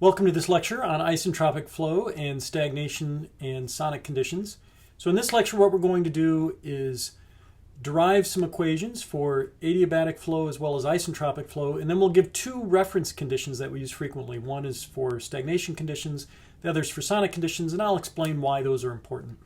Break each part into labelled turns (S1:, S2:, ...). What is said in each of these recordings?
S1: Welcome to this lecture on isentropic flow and stagnation and sonic conditions. So in this lecture what we're going to do is derive some equations for adiabatic flow as well as isentropic flow, and then we'll give two reference conditions that we use frequently. One is for stagnation conditions, the other is for sonic conditions, and I'll explain why those are important.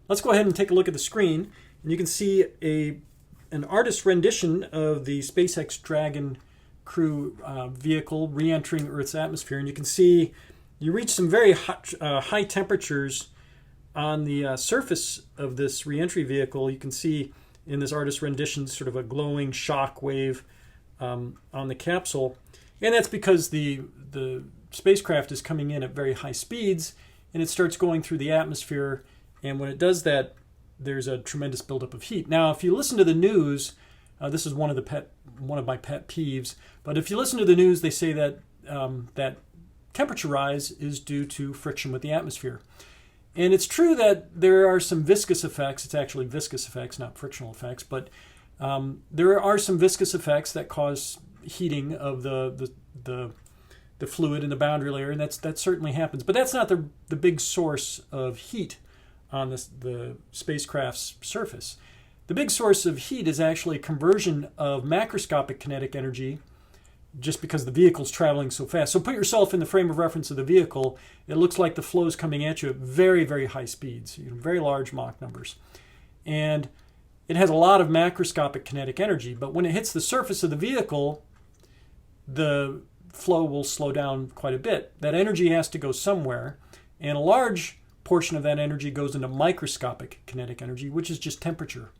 S1: Let's go ahead and take a look at the screen, and you can see an artist's rendition of the SpaceX Dragon crew vehicle re-entering Earth's atmosphere, and you can see you reach some very high temperatures on the surface of this re-entry vehicle. You can see in this artist's rendition sort of a glowing shock wave on the capsule, and that's because the spacecraft is coming in at very high speeds and it starts going through the atmosphere, and when it does that there's a tremendous buildup of heat. Now if you listen to the news, this is one of my pet peeves, but if you listen to the news, they say that that temperature rise is due to friction with the atmosphere. And it's true that there are some viscous effects. It's actually viscous effects, not frictional effects, but there are some viscous effects that cause heating of the fluid in the boundary layer, and that certainly happens. But that's not the big source of heat on the spacecraft's surface. The big source of heat is actually conversion of macroscopic kinetic energy, just because the vehicle's traveling so fast. So put yourself in the frame of reference of the vehicle. It looks like the flow is coming at you at very, very high speeds, very large Mach numbers. And it has a lot of macroscopic kinetic energy, but when it hits the surface of the vehicle, the flow will slow down quite a bit. That energy has to go somewhere, and a large portion of that energy goes into microscopic kinetic energy, which is just temperature.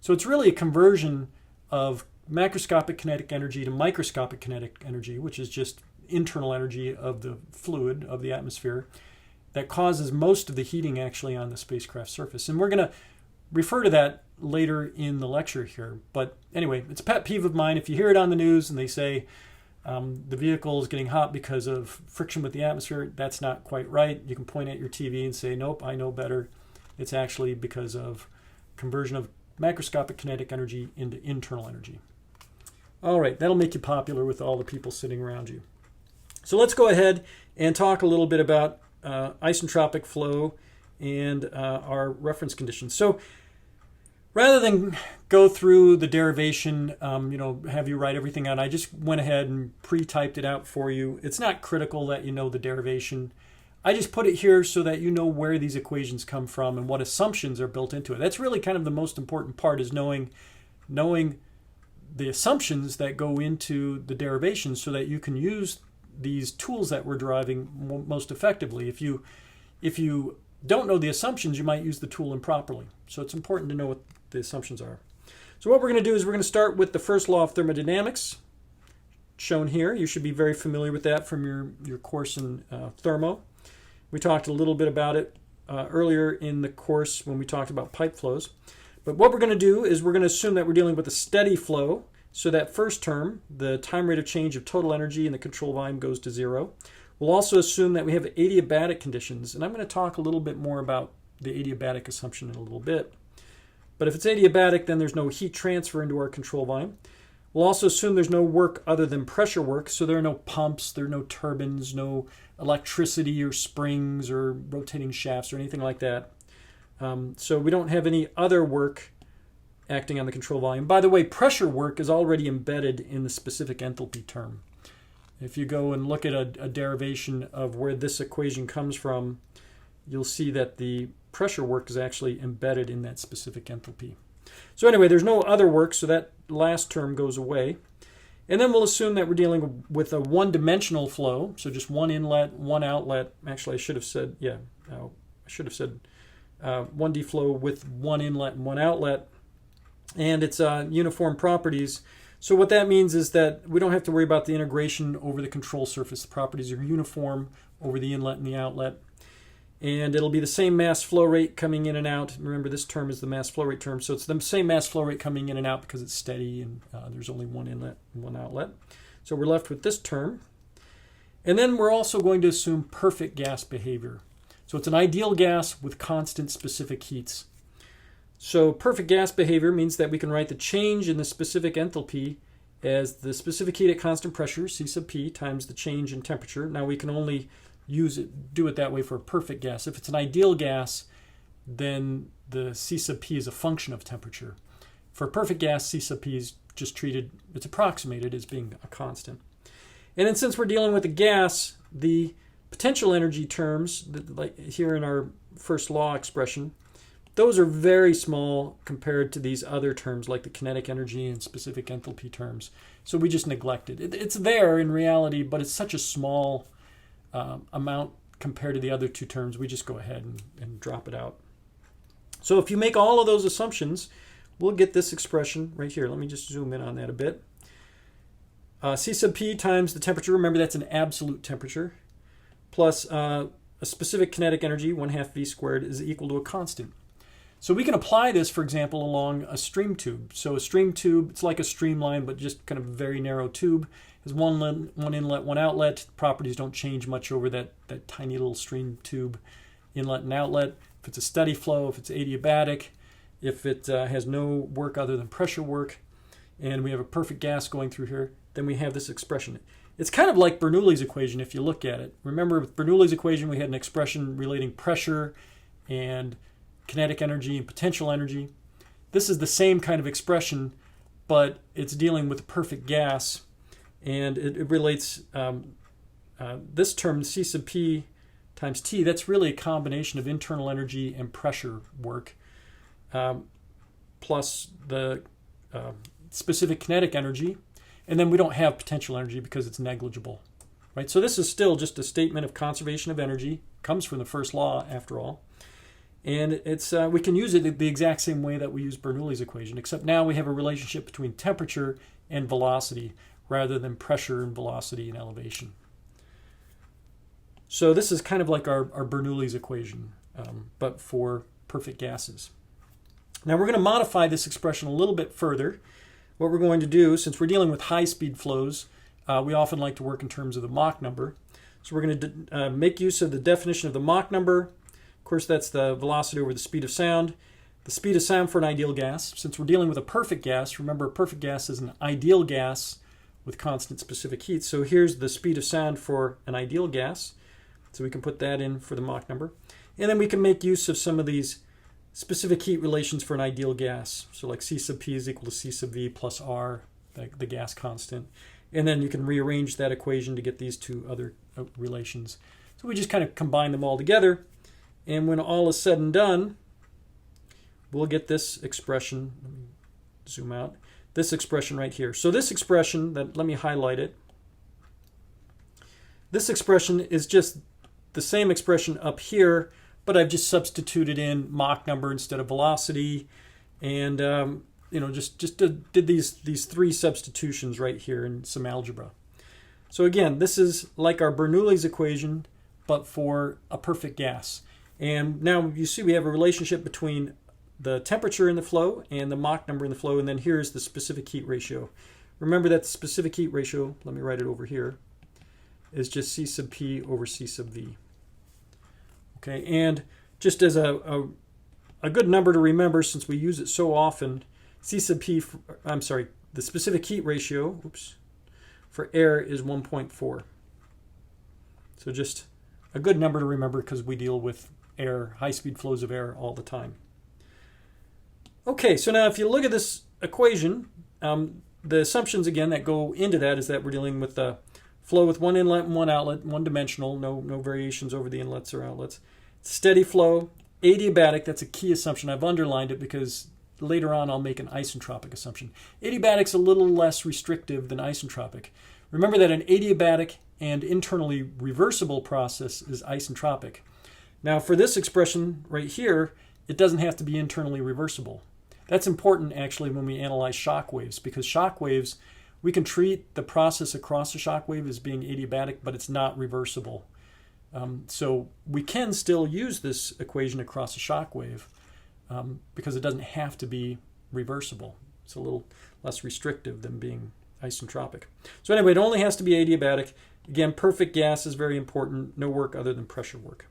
S1: So it's really a conversion of macroscopic kinetic energy to microscopic kinetic energy, which is just internal energy of the fluid of the atmosphere, that causes most of the heating actually on the spacecraft surface. And we're going to refer to that later in the lecture here. But anyway, it's a pet peeve of mine. If you hear it on the news and they say the vehicle is getting hot because of friction with the atmosphere, that's not quite right. You can point at your TV and say, nope, I know better. It's actually because of conversion of macroscopic kinetic energy into internal energy. All right, that'll make you popular with all the people sitting around you. So let's go ahead and talk a little bit about isentropic flow and our reference conditions. So rather than go through the derivation, have you write everything out, I just went ahead and pre-typed it out for you. It's not critical that you know the derivation. I just put it here so that you know where these equations come from and what assumptions are built into it. That's really kind of the most important part, is knowing the assumptions that go into the derivation so that you can use these tools that we're deriving most effectively. If you don't know the assumptions, you might use the tool improperly. So it's important to know what the assumptions are. So what we're going to do is we're going to start with the first law of thermodynamics, shown here. You should be very familiar with that from your course in thermo. We talked a little bit about it earlier in the course when we talked about pipe flows. But what we're going to do is we're going to assume that we're dealing with a steady flow. So that first term, the time rate of change of total energy in the control volume, goes to 0. We'll also assume that we have adiabatic conditions. And I'm going to talk a little bit more about the adiabatic assumption in a little bit. But if it's adiabatic, then there's no heat transfer into our control volume. We'll also assume there's no work other than pressure work. So there are no pumps, there are no turbines, no electricity or springs or rotating shafts or anything like that. So we don't have any other work acting on the control volume. By the way, pressure work is already embedded in the specific enthalpy term. If you go and look at a derivation of where this equation comes from, you'll see that the pressure work is actually embedded in that specific enthalpy. So anyway, there's no other work, so that last term goes away. And then we'll assume that we're dealing with a one-dimensional flow, so just one inlet, one outlet. Actually, I should have said 1D flow with one inlet and one outlet. And it's uniform properties. So what that means is that we don't have to worry about the integration over the control surface. The properties are uniform over the inlet and the outlet. And it'll be the same mass flow rate coming in and out. Remember, this term is the mass flow rate term. So it's the same mass flow rate coming in and out because it's steady and there's only one inlet and one outlet. So we're left with this term. And then we're also going to assume perfect gas behavior. So it's an ideal gas with constant specific heats. So perfect gas behavior means that we can write the change in the specific enthalpy as the specific heat at constant pressure, C sub P, times the change in temperature. Now we can only do it that way for a perfect gas. If it's an ideal gas, then the C sub P is a function of temperature. For a perfect gas, C sub P is just treated, it's approximated as being a constant. And then since we're dealing with a gas, the potential energy terms, like here in our first law expression, those are very small compared to these other terms like the kinetic energy and specific enthalpy terms. So we just neglect it. It's there in reality, but it's such a small amount compared to the other two terms, we just go ahead and drop it out. So if you make all of those assumptions, we'll get this expression right here. Let me just zoom in on that a bit. C sub P times the temperature, remember that's an absolute temperature, plus a specific kinetic energy, 1/2 V squared, is equal to a constant. So we can apply this, for example, along a stream tube. So a stream tube, it's like a streamline, but just kind of a very narrow tube. Has one inlet, one outlet. Properties don't change much over that tiny little stream tube inlet and outlet. If it's a steady flow, if it's adiabatic, if it has no work other than pressure work, and we have a perfect gas going through here, then we have this expression. It's kind of like Bernoulli's equation if you look at it. Remember with Bernoulli's equation, we had an expression relating pressure and kinetic energy and potential energy. This is the same kind of expression, but it's dealing with a perfect gas, and it relates this term, C sub P times T, that's really a combination of internal energy and pressure work, plus the specific kinetic energy, and then we don't have potential energy because it's negligible, right? So this is still just a statement of conservation of energy, comes from the first law after all, and it's we can use it the exact same way that we use Bernoulli's equation, except now we have a relationship between temperature and velocity rather than pressure and velocity and elevation. So this is kind of like our Bernoulli's equation, but for perfect gases. Now we're going to modify this expression a little bit further. What we're going to do, since we're dealing with high-speed flows, we often like to work in terms of the Mach number. So we're going to make use of the definition of the Mach number. Of course, that's the velocity over the speed of sound. The speed of sound for an ideal gas. Since we're dealing with a perfect gas, remember a perfect gas is an ideal gas with constant specific heat. So here's the speed of sound for an ideal gas. So we can put that in for the Mach number. And then we can make use of some of these specific heat relations for an ideal gas. So like C sub P is equal to C sub V plus R, the gas constant. And then you can rearrange that equation to get these two other relations. So we just kind of combine them all together. And when all is said and done, we'll get this expression. Let me zoom out. This expression right here. So this expression, let me highlight it. This expression is just the same expression up here, but I've just substituted in Mach number instead of velocity, and just did these three substitutions right here in some algebra. So again, this is like our Bernoulli's equation, but for a perfect gas. And now you see we have a relationship between the temperature in the flow and the Mach number in the flow, and then here's the specific heat ratio. Remember that the specific heat ratio, let me write it over here, is just C sub P over C sub V. Okay, and just as a good number to remember, since we use it so often, C sub P, the specific heat ratio, for air is 1.4. So just a good number to remember because we deal with air, high-speed flows of air all the time. Okay, so now if you look at this equation, the assumptions again that go into that is that we're dealing with the flow with one inlet and one outlet, one dimensional, no variations over the inlets or outlets. Steady flow, adiabatic, that's a key assumption. I've underlined it because later on I'll make an isentropic assumption. Adiabatic's a little less restrictive than isentropic. Remember that an adiabatic and internally reversible process is isentropic. Now for this expression right here, it doesn't have to be internally reversible. That's important actually when we analyze shock waves, because shock waves, we can treat the process across a shock wave as being adiabatic, but it's not reversible. So we can still use this equation across a shock wave because it doesn't have to be reversible. It's a little less restrictive than being isentropic. So anyway, it only has to be adiabatic. Again, perfect gas is very important. No work other than pressure work.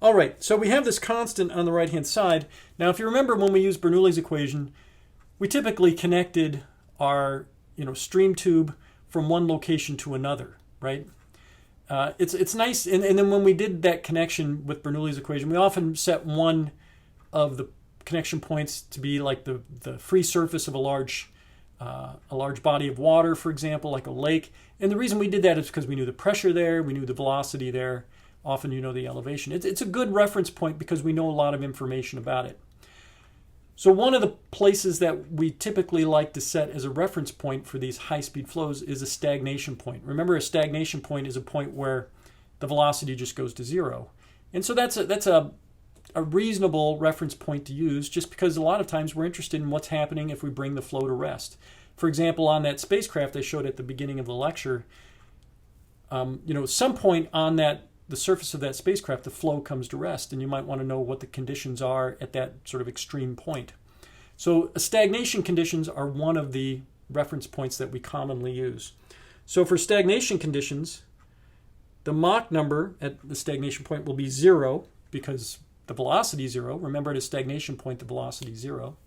S1: All right, so we have this constant on the right-hand side. Now, if you remember when we used Bernoulli's equation, we typically connected our stream tube from one location to another, right? It's nice, and then when we did that connection with Bernoulli's equation, we often set one of the connection points to be like the free surface of a large body of water, for example, like a lake. And the reason we did that is because we knew the pressure there, we knew the velocity there, often the elevation. It's a good reference point because we know a lot of information about it. So one of the places that we typically like to set as a reference point for these high-speed flows is a stagnation point. Remember, a stagnation point is a point where the velocity just goes to zero. And so that's a reasonable reference point to use, just because a lot of times we're interested in what's happening if we bring the flow to rest. For example, on that spacecraft I showed at the beginning of the lecture, some point on the surface of that spacecraft, the flow comes to rest, and you might want to know what the conditions are at that sort of extreme point. So stagnation conditions are one of the reference points that we commonly use. So for stagnation conditions, the Mach number at the stagnation point will be 0 because the velocity is 0. Remember, at a stagnation point, the velocity is 0.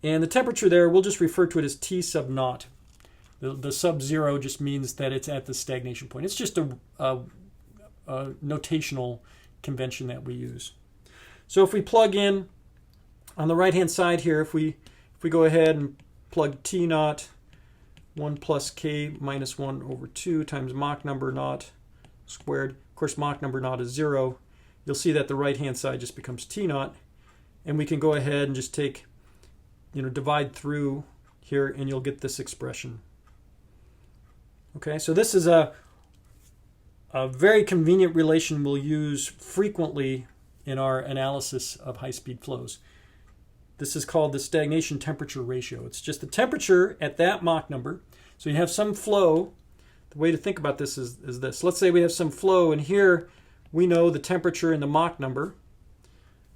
S1: And the temperature there, we'll just refer to it as T sub naught. The sub 0 just means that it's at the stagnation point. It's just a notational convention that we use. So if we plug in on the right hand side here, if we go ahead and plug T naught 1 plus K minus 1 over 2 times Mach number naught squared. Of course, Mach number naught is 0. You'll see that the right hand side just becomes T naught, and we can go ahead and just take, divide through here, and you'll get this expression. Okay, so this is a very convenient relation we'll use frequently in our analysis of high-speed flows. This is called the stagnation temperature ratio. It's just the temperature at that Mach number. So you have some flow. The way to think about this is this. Let's say we have some flow, and here we know the temperature and the Mach number,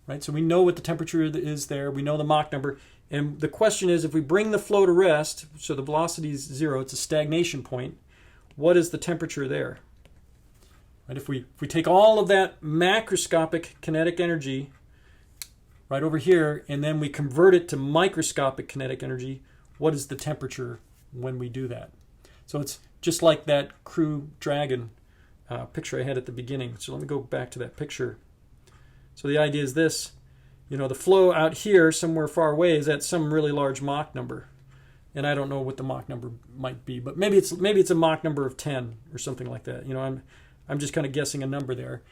S1: right? So we know what the temperature is there. We know the Mach number. And the question is, if we bring the flow to rest, so the velocity is 0, it's a stagnation point, what is the temperature there? Right, if we take all of that macroscopic kinetic energy right over here, and then we convert it to microscopic kinetic energy, what is the temperature when we do that? So it's just like that Crew Dragon picture I had at the beginning. So let me go back to that picture. So the idea is this, the flow out here somewhere far away is at some really large Mach number. And I don't know what the Mach number might be, but maybe it's a Mach number of 10 or something like that. I'm just kind of guessing a number there.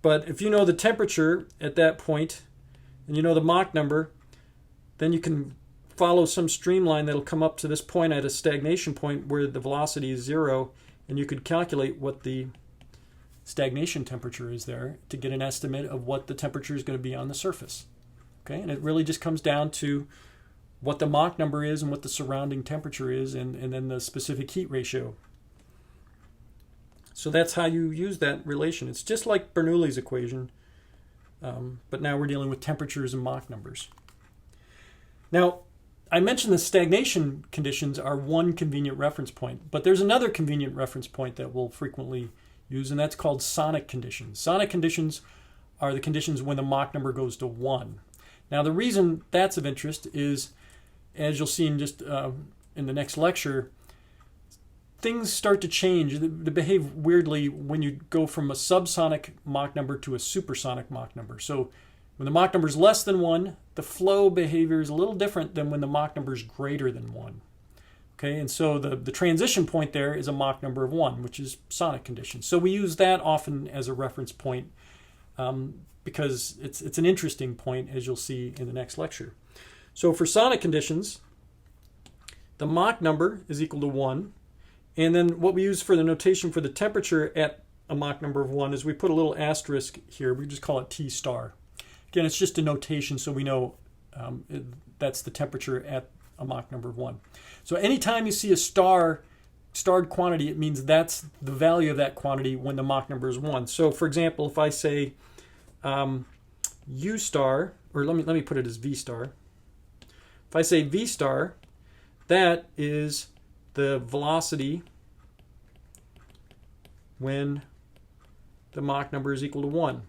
S1: But if you know the temperature at that point, and you know the Mach number, then you can follow some streamline that'll come up to this point at a stagnation point where the velocity is 0, and you could calculate what the stagnation temperature is there to get an estimate of what the temperature is going to be on the surface. Okay, and it really just comes down to what the Mach number is and what the surrounding temperature is, and then the specific heat ratio. So that's how you use that relation. It's just like Bernoulli's equation, but now we're dealing with temperatures and Mach numbers. Now, I mentioned the stagnation conditions are one convenient reference point, but there's another convenient reference point that we'll frequently use, and that's called sonic conditions. Sonic conditions are the conditions when the Mach number goes to 1. Now, the reason that's of interest is, as you'll see in just in the next lecture, things start to change. They behave weirdly when you go from a subsonic Mach number to a supersonic Mach number. So when the Mach number is less than 1, the flow behavior is a little different than when the Mach number is greater than 1. Okay, and so the transition point there is a Mach number of 1, which is sonic conditions. So we use that often as a reference point because it's an interesting point, as you'll see in the next lecture. So for sonic conditions, the Mach number is equal to 1. And then what we use for the notation for the temperature at a Mach number of 1 is we put a little asterisk here. We just call it T star. Again, it's just a notation so we know that's the temperature at a Mach number of 1. So anytime you see a starred quantity, it means that's the value of that quantity when the Mach number is 1. So for example, if I say U star, or let me put it as V star. If I say V star, that is the velocity when the Mach number is equal to 1.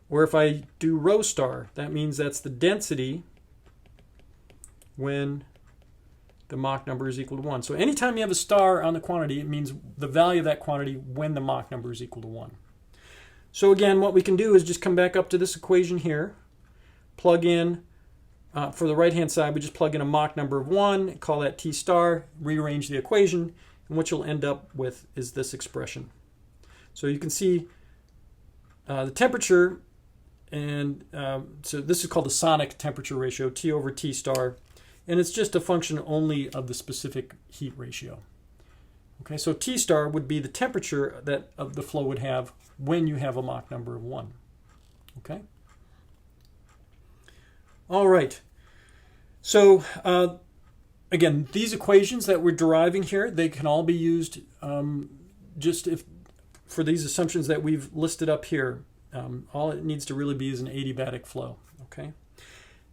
S1: Or if I do rho star, that means that's the density when the Mach number is equal to 1. So anytime you have a star on the quantity, it means the value of that quantity when the Mach number is equal to 1. So again, what we can do is just come back up to this equation here, plug in, for the right-hand side, we just plug in a Mach number of 1, call that T star, rearrange the equation, and what you'll end up with is this expression. So you can see the temperature, and so this is called the sonic temperature ratio, T over T star, and it's just a function only of the specific heat ratio. Okay, so T star would be the temperature that of the flow would have when you have a Mach number of 1. Okay. All right. So again, these equations that we're deriving here, they can all be used just for these assumptions that we've listed up here. All it needs to really be is an adiabatic flow. Okay.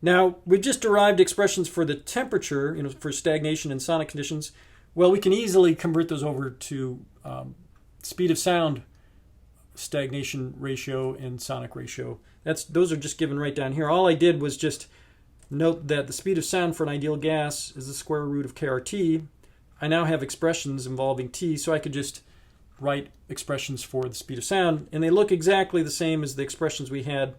S1: Now we've just derived expressions for the temperature, for stagnation and sonic conditions. Well, we can easily convert those over to speed of sound, stagnation ratio, and sonic ratio. Those are just given right down here. All I did was just note that the speed of sound for an ideal gas is the square root of kRt. I now have expressions involving t, so I could just write expressions for the speed of sound, and they look exactly the same as the expressions we had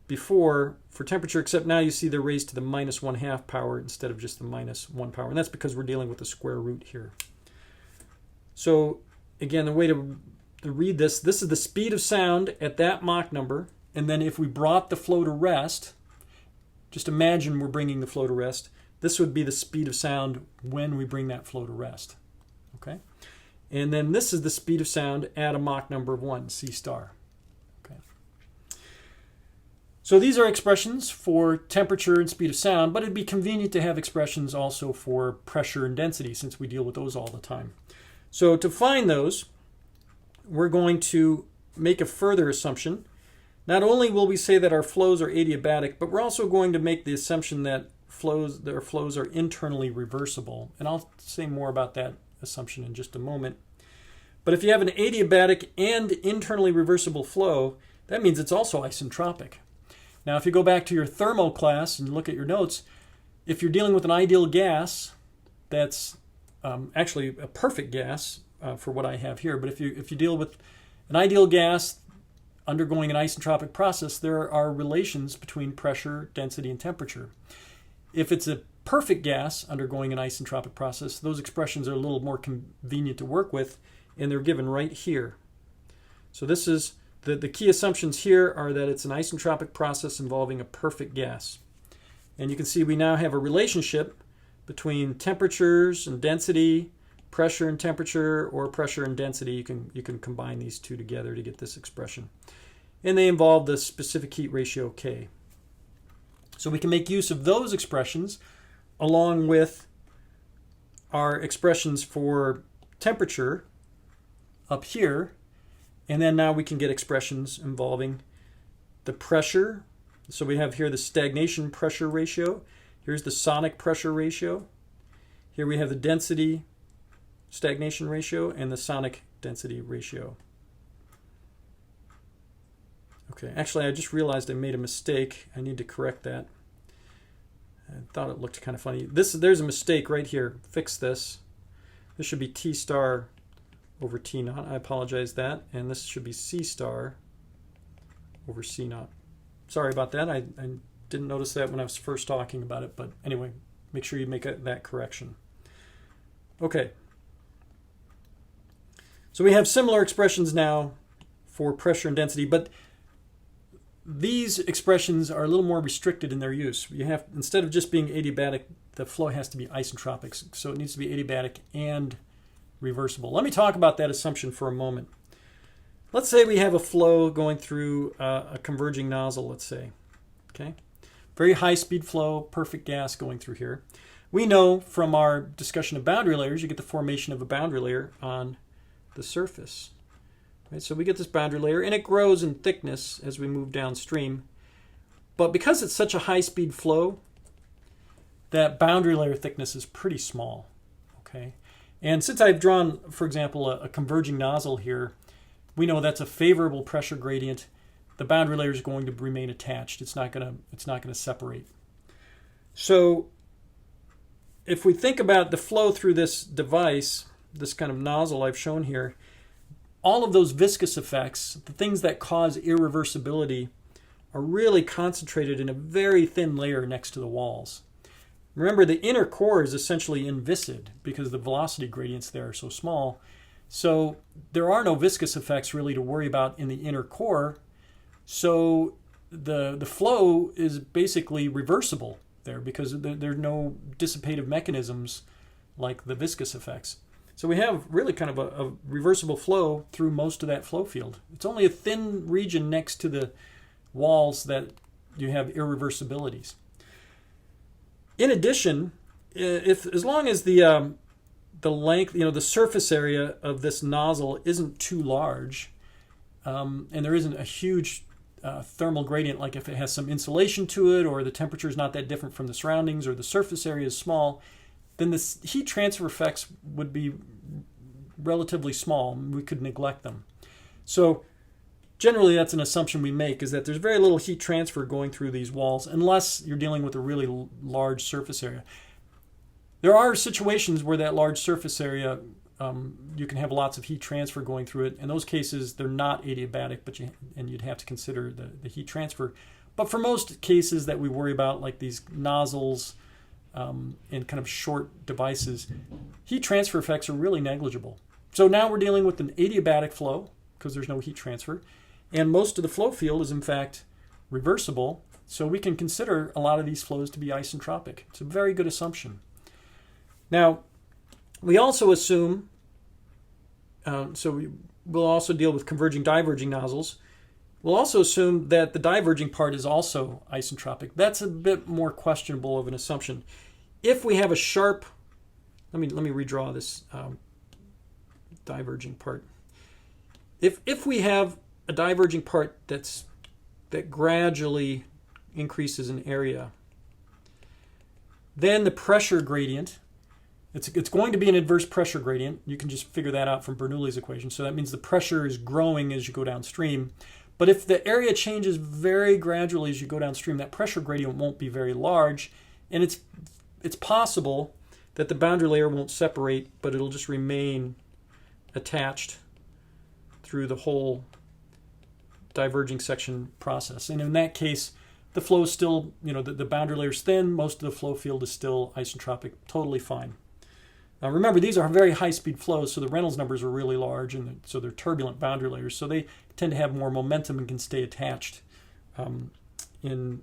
S1: before for temperature, except now you see they're raised to the -1/2 power instead of just the -1 power, and that's because we're dealing with the square root here. So again, the way to read this is the speed of sound at that Mach number, and then if we brought the flow to rest, just imagine we're bringing the flow to rest, this would be the speed of sound when we bring that flow to rest. Okay? And then this is the speed of sound at a Mach number of 1, C star. Okay. So these are expressions for temperature and speed of sound, but it'd be convenient to have expressions also for pressure and density since we deal with those all the time. So to find those, we're going to make a further assumption. Not only will we say that our flows are adiabatic, but we're also going to make the assumption that their flows are internally reversible. And I'll say more about that assumption in just a moment. But if you have an adiabatic and internally reversible flow, that means it's also isentropic. Now, if you go back to your thermal class and look at your notes, if you're dealing with an ideal gas, that's actually a perfect gas for what I have here. But if you deal with an ideal gas undergoing an isentropic process, there are relations between pressure, density, and temperature. If it's a perfect gas undergoing an isentropic process, those expressions are a little more convenient to work with, and they're given right here. So this is the key assumptions here are that it's an isentropic process involving a perfect gas. And you can see we now have a relationship between temperatures and density, pressure and temperature, or pressure and density. You can combine these two together to get this expression. And they involve the specific heat ratio K. So we can make use of those expressions along with our expressions for temperature up here. And then now we can get expressions involving the pressure. So we have here the stagnation pressure ratio. Here's the sonic pressure ratio. Here we have the density stagnation ratio and the sonic density ratio. Okay, actually I just realized I made a mistake. I need to correct that. I thought it looked kind of funny. There's a mistake right here. Fix this. This should be T star over T naught. I apologize that. And this should be C star over C naught. Sorry about that. I didn't notice that when I was first talking about it. But anyway, make sure you make that correction. Okay. So we have similar expressions now for pressure and density, but these expressions are a little more restricted in their use. You have, instead of just being adiabatic, the flow has to be isentropic, so it needs to be adiabatic and reversible. Let me talk about that assumption for a moment. Let's say we have a flow going through a converging nozzle, let's say. Okay, very high speed flow, perfect gas going through here. We know from our discussion of boundary layers, you get the formation of a boundary layer on the surface. Right? So we get this boundary layer, and it grows in thickness as we move downstream. But because it's such a high-speed flow, that boundary layer thickness is pretty small. Okay, and since I've drawn, for example, a converging nozzle here, we know that's a favorable pressure gradient. The boundary layer is going to remain attached. It's not going to separate. So if we think about the flow through this device, this kind of nozzle I've shown here, all of those viscous effects, the things that cause irreversibility, are really concentrated in a very thin layer next to the walls. Remember, the inner core is essentially inviscid because the velocity gradients there are so small. So there are no viscous effects really to worry about in the inner core. So the flow is basically reversible there because there are no dissipative mechanisms like the viscous effects. So we have really kind of a reversible flow through most of that flow field. It's only a thin region next to the walls that you have irreversibilities. In addition, as long as the length, the surface area of this nozzle isn't too large, and there isn't a huge thermal gradient, like if it has some insulation to it, or the temperature is not that different from the surroundings, or the surface area is small, then the heat transfer effects would be relatively small. We could neglect them. So generally that's an assumption we make, is that there's very little heat transfer going through these walls unless you're dealing with a really large surface area. There are situations where that large surface area, you can have lots of heat transfer going through it. In those cases, they're not adiabatic, and you'd have to consider the heat transfer. But for most cases that we worry about, like these nozzles, and kind of short devices, heat transfer effects are really negligible. So now we're dealing with an adiabatic flow because there's no heat transfer, and most of the flow field is in fact reversible, so we can consider a lot of these flows to be isentropic. It's a very good assumption. Now, we also assume, we'll also deal with converging diverging nozzles. We'll also assume that the diverging part is also isentropic. That's a bit more questionable of an assumption. If we have a sharp, let me redraw this diverging part. If we have a diverging part that gradually increases in area, then the pressure gradient, it's going to be an inverse pressure gradient. You can just figure that out from Bernoulli's equation. So that means the pressure is growing as you go downstream. But if the area changes very gradually as you go downstream, that pressure gradient won't be very large, and it's possible that the boundary layer won't separate, but it'll just remain attached through the whole diverging section process. And in that case, the flow is still, the boundary layer is thin, most of the flow field is still isentropic, totally fine. Now remember, these are very high-speed flows, so the Reynolds numbers are really large, and so they're turbulent boundary layers, so they tend to have more momentum and can stay attached in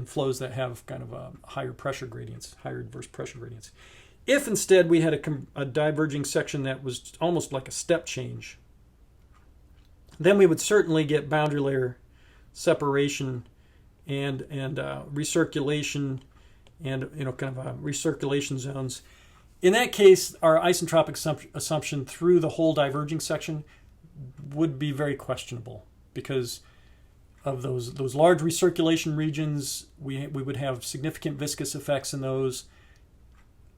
S1: flows that have kind of higher pressure gradients, higher inverse pressure gradients. If instead we had a diverging section that was almost like a step change, then we would certainly get boundary layer separation and recirculation and kind of recirculation zones. In that case, our isentropic assumption through the whole diverging section would be very questionable because of those large recirculation regions. We would have significant viscous effects in those.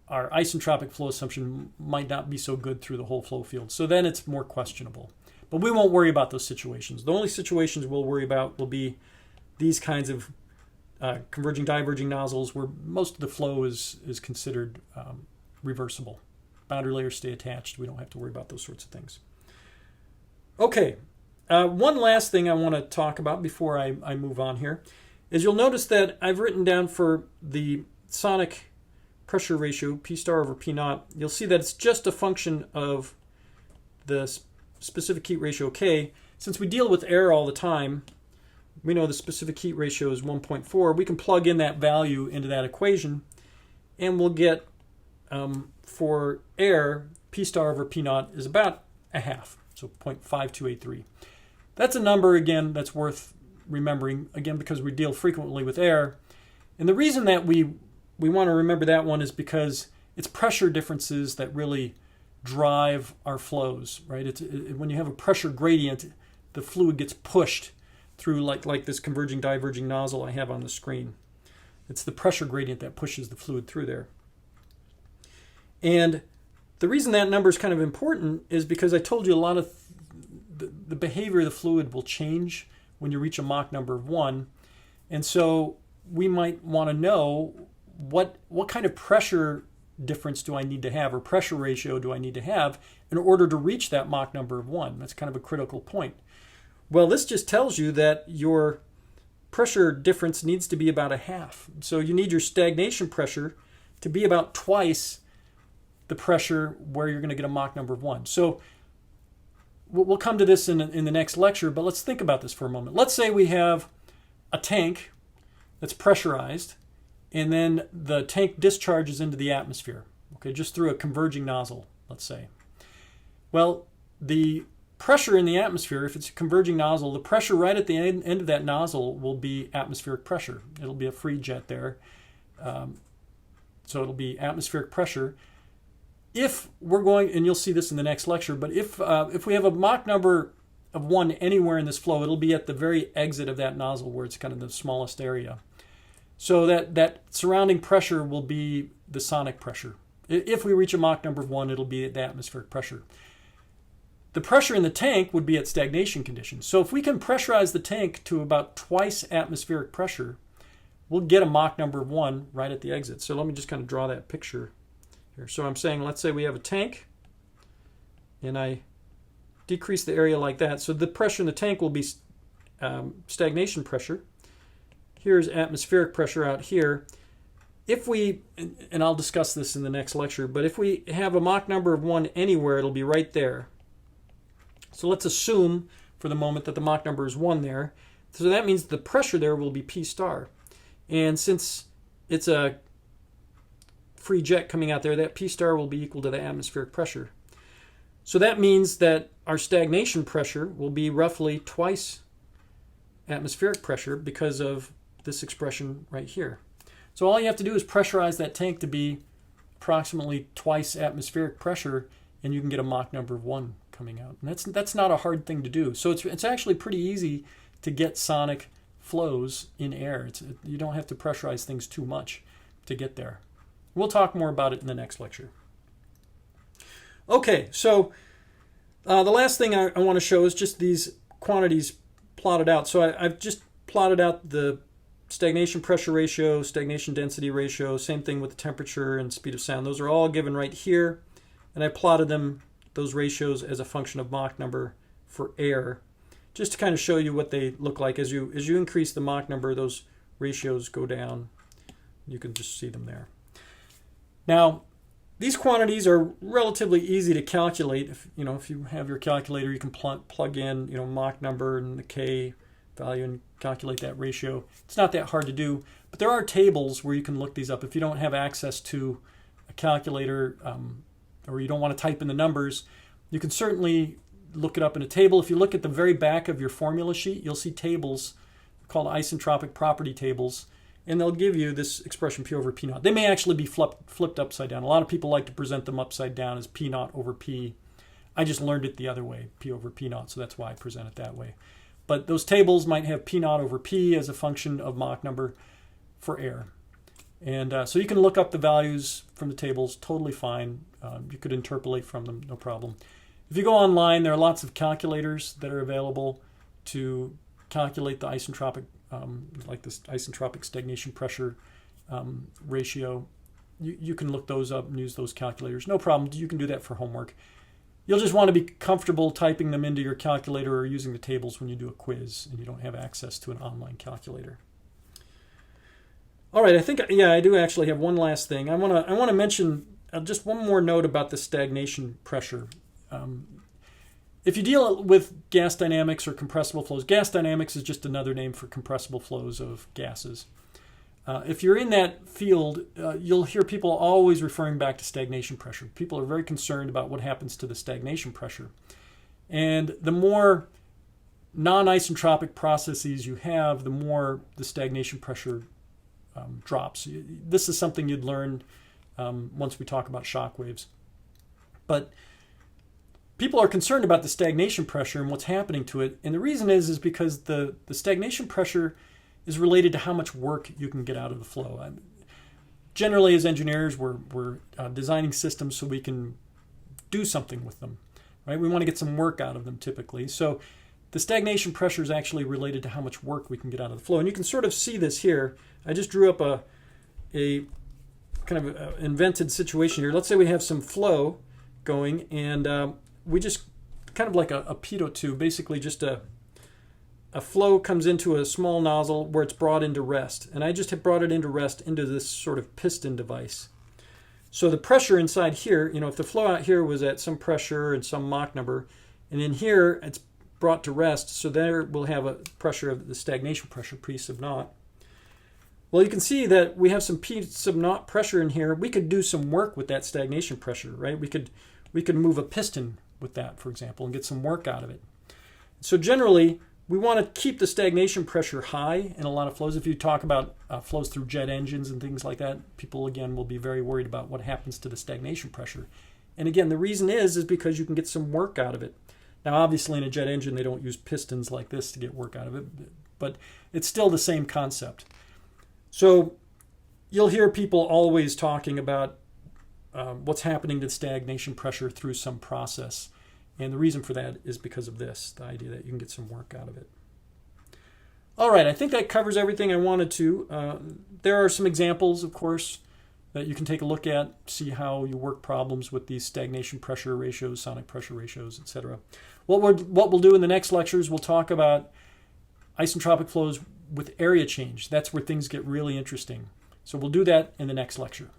S1: Our isentropic flow assumption might not be so good through the whole flow field. So then it's more questionable. But we won't worry about those situations. The only situations we'll worry about will be these kinds of converging diverging nozzles where most of the flow is considered reversible. Boundary layers stay attached. We don't have to worry about those sorts of things. Okay, one last thing I want to talk about before I move on here is you'll notice that I've written down for the sonic pressure ratio, P star over P naught, you'll see that it's just a function of the specific heat ratio K. Since we deal with air all the time, we know the specific heat ratio is 1.4. We can plug in that value into that equation, and we'll get, for air, P star over P naught is about a half, so 0.5283. That's a number, again, that's worth remembering, again, because we deal frequently with air. And the reason that we want to remember that one is because it's pressure differences that really drive our flows, right? When you have a pressure gradient, the fluid gets pushed through like this converging diverging nozzle I have on the screen. It's the pressure gradient that pushes the fluid through there. And the reason that number is kind of important is because I told you a lot of the behavior of the fluid will change when you reach a Mach number of 1. And so we might want to know what kind of pressure difference do I need to have, or pressure ratio do I need to have in order to reach that Mach number of 1? That's kind of a critical point. Well, this just tells you that your pressure difference needs to be about a half. So you need your stagnation pressure to be about twice the pressure where you're going to get a Mach number of 1. So we'll come to this in the next lecture, but let's think about this for a moment. Let's say we have a tank that's pressurized, and then the tank discharges into the atmosphere, okay, just through a converging nozzle, let's say. Well, the pressure in the atmosphere, if it's a converging nozzle, the pressure right at the end of that nozzle will be atmospheric pressure. It'll be a free jet there. So it'll be atmospheric pressure. If we're going, and you'll see this in the next lecture, but if we have a Mach number of 1 anywhere in this flow, it'll be at the very exit of that nozzle where it's kind of the smallest area. So that surrounding pressure will be the sonic pressure. If we reach a Mach number of 1, it'll be at the atmospheric pressure. The pressure in the tank would be at stagnation conditions. So if we can pressurize the tank to about twice atmospheric pressure, we'll get a Mach number of 1 right at the exit. So let me just kind of draw that picture here. So I'm saying, let's say we have a tank, and I decrease the area like that. So the pressure in the tank will be stagnation pressure. Here's atmospheric pressure out here. If we, and I'll discuss this in the next lecture, but if we have a Mach number of 1 anywhere, it'll be right there. So let's assume for the moment that the Mach number is 1 there. So that means the pressure there will be P star. And since it's a free jet coming out there, that P star will be equal to the atmospheric pressure. So that means that our stagnation pressure will be roughly twice atmospheric pressure because of this expression right here. So all you have to do is pressurize that tank to be approximately twice atmospheric pressure, and you can get a Mach number of 1 coming out. And that's not a hard thing to do. So it's actually pretty easy to get sonic flows in air. You don't have to pressurize things too much to get there. We'll talk more about it in the next lecture. Okay, so the last thing I want to show is just these quantities plotted out. So I've just plotted out the stagnation pressure ratio, stagnation density ratio, same thing with the temperature and speed of sound. Those are all given right here. And I plotted them, those ratios, as a function of Mach number for air, just to kind of show you what they look like. As you increase the Mach number, those ratios go down. You can just see them there. Now, these quantities are relatively easy to calculate. If you have your calculator, you can plug in Mach number and the K value and calculate that ratio. It's not that hard to do, but there are tables where you can look these up. If you don't have access to a calculator, or you don't want to type in the numbers, you can certainly look it up in a table. If you look at the very back of your formula sheet, you'll see tables called isentropic property tables, and they'll give you this expression P over P naught. They may actually be flipped upside down. A lot of people like to present them upside down as P naught over P. I just learned it the other way, P over P naught, so that's why I present it that way. But those tables might have P naught over P as a function of Mach number for air. And so you can look up the values from the tables, totally fine. You could interpolate from them, no problem. If you go online, there are lots of calculators that are available to calculate the isentropic, like this isentropic stagnation pressure ratio. You can look those up and use those calculators. No problem. You can do that for homework. You'll just want to be comfortable typing them into your calculator or using the tables when you do a quiz and you don't have access to an online calculator. All right, I think, I do actually have one last thing. I want to mention just one more note about the stagnation pressure. If you deal with gas dynamics or compressible flows, gas dynamics is just another name for compressible flows of gases. If you're in that field, you'll hear people always referring back to stagnation pressure. People are very concerned about what happens to the stagnation pressure. And the more non-isentropic processes you have, the more the stagnation pressure drops. This is something you'd learn once we talk about shock waves. But people are concerned about the stagnation pressure and what's happening to it. And the reason is because the stagnation pressure is related to how much work you can get out of the flow. Generally, as engineers, we're designing systems so we can do something with them, right? We want to get some work out of them typically. So the stagnation pressure is actually related to how much work we can get out of the flow. And you can sort of see this here. I just drew up a kind of invented situation here. Let's say we have some flow going, and we just kind of like a pitot tube, basically just a flow comes into a small nozzle where it's brought into rest. And I just have brought it into rest into this sort of piston device. So the pressure inside here, if the flow out here was at some pressure and some Mach number, and in here it's brought to rest, so there we'll have a pressure of the stagnation pressure, P sub naught. Well, you can see that we have some P sub naught pressure in here. We could do some work with that stagnation pressure, right? We could move a piston with that, for example, and get some work out of it. So generally, we want to keep the stagnation pressure high in a lot of flows. If you talk about flows through jet engines and things like that, people, again, will be very worried about what happens to the stagnation pressure. And again, the reason is because you can get some work out of it. Now, obviously, in a jet engine, they don't use pistons like this to get work out of it, but it's still the same concept. So you'll hear people always talking about what's happening to stagnation pressure through some process. And the reason for that is because of this, the idea that you can get some work out of it. All right, I think that covers everything I wanted to. There are some examples, of course, that you can take a look at, see how you work problems with these stagnation pressure ratios, sonic pressure ratios, etc. What we'll do in the next lectures, we'll talk about isentropic flows with area change. That's where things get really interesting. So we'll do that in the next lecture.